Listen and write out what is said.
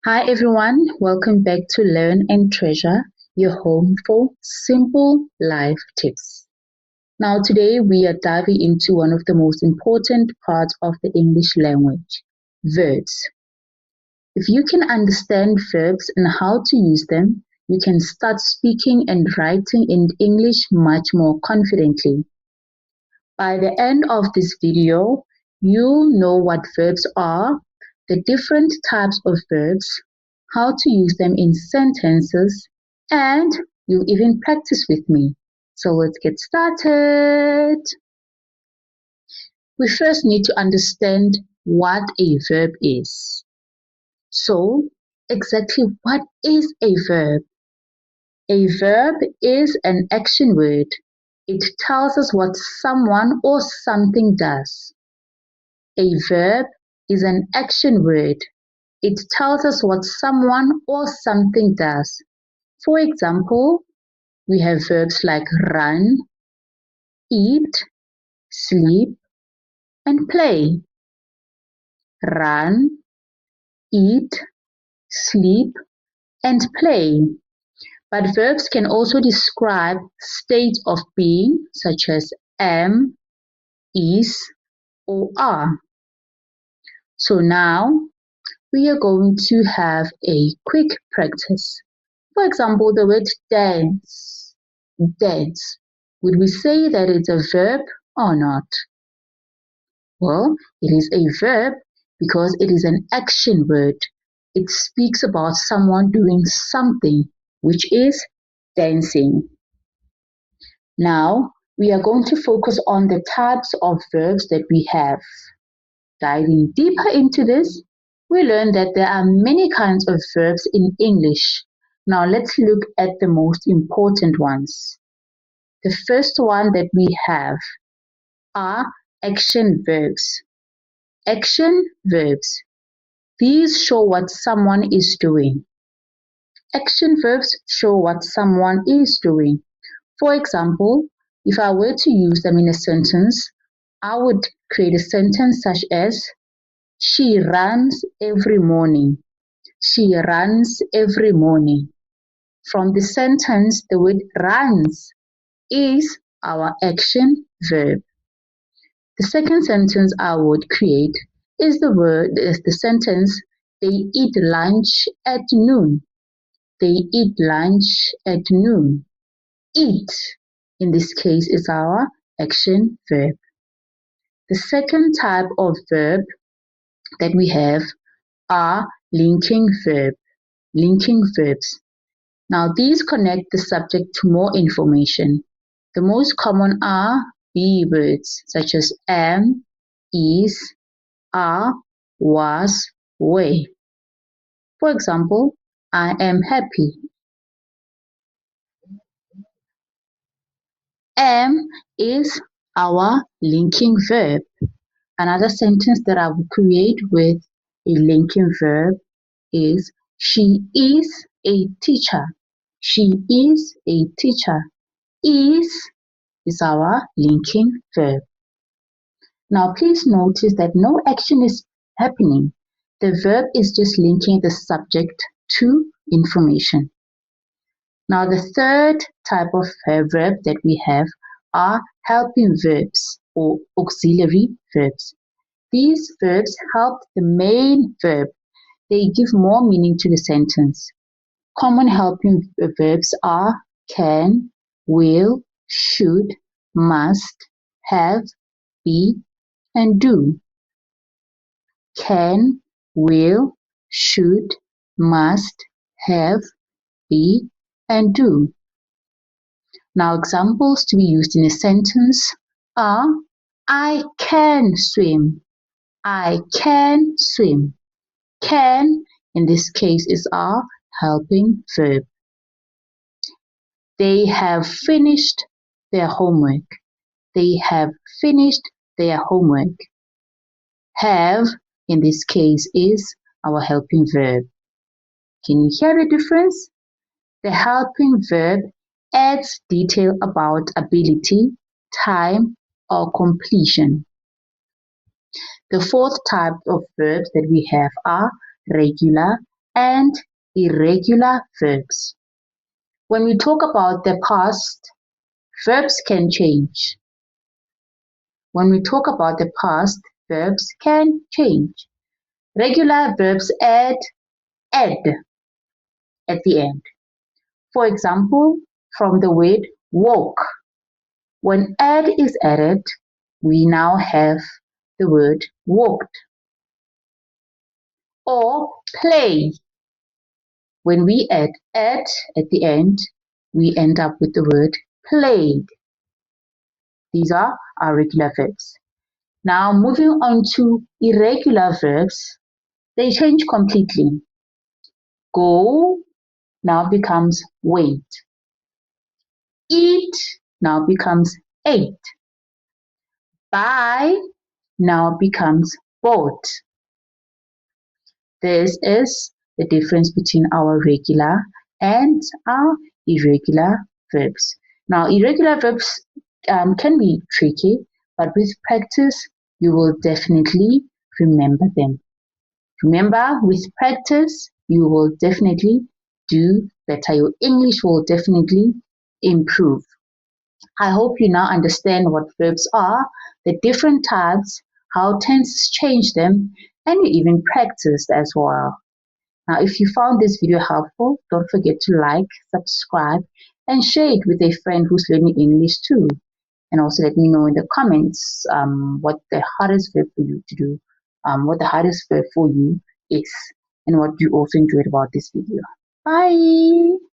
Hi everyone, welcome back to Learn and Treasure, your home for simple life tips. Now today we are diving into one of the most important parts of the English language, verbs. If you can understand verbs and how to use them, you can start speaking and writing in English much more confidently. By the end of this video, you'll know what verbs are, the different types of verbs, how to use them in sentences, and you'll even practice with me. So let's get started. We first need to understand what a verb is. So, exactly what is a verb? A verb is an action word. It tells us what someone or something does. A verb is an action word. It tells us what someone or something does. For example, we have verbs like run, eat, sleep, and play. Run, eat, sleep, and play. But verbs can also describe states of being such as am, is, or are. So now we are going to have a quick practice. For example, the word dance. Dance. Would we say that it's a verb or not? Well, it is a verb because it is an action word. It speaks about someone doing something, which is dancing. Now, we are going to focus on the types of verbs that we have. Diving deeper into this, we learn that there are many kinds of verbs in English. Now let's look at the most important ones. The first one that we have are action verbs. Action verbs. These show what someone is doing. Action verbs show what someone is doing. For example, if I were to use them in a sentence, I would create a sentence such as she runs every morning. She runs every morning. From the sentence, the word runs is our action verb. The second sentence I would create is the sentence they eat lunch at noon. They eat lunch at noon. Eat in this case is our action verb. The second type of verb that we have are linking verbs. Now these connect the subject to more information. The most common are be words such as am, is, are, was, were. For example, I am happy. Am is our linking verb. Another sentence that I will create with a linking verb is she is a teacher. She is a teacher. Is our linking verb. Now please notice that no action is happening. The verb is just linking the subject to information. Now the third type of verb that we have are helping verbs or auxiliary verbs. These verbs help the main verb. They give more meaning to the sentence. Common helping verbs are can, will, should, must, have, be, and do. Can, will, should, must, have, be, and do. Now examples to be used in a sentence are I can swim. I can swim. Can in this case is our helping verb. They have finished their homework. They have finished their homework. Have in this case is our helping verb. Can you hear the difference? The helping verb adds detail about ability, time, or completion. The fourth type of verbs that we have are regular and irregular verbs. When we talk about the past, verbs can change. When we talk about the past, verbs can change. Regular verbs add ed at the end. For example, from the word walk. When ed is added, we now have the word walked. Or play. When we add ed at the end, we end up with the word played. These are our regular verbs. Now moving on to irregular verbs, they change completely. Go now becomes went. Eat now becomes ate. Buy now becomes bought. This is the difference between our regular and our irregular verbs. Now, irregular verbs can be tricky, but with practice, you will definitely remember them. Remember, with practice, you will definitely do better. Your English will definitely improve. I hope you now understand what verbs are, the different types, how tenses change them, and you even practiced as well. Now, if you found this video helpful, don't forget to like, subscribe, and share it with a friend who's learning English too. And also let me know in the comments what the hardest verb for you to do, what the hardest verb for you is, and what you also enjoyed about this video. Bye!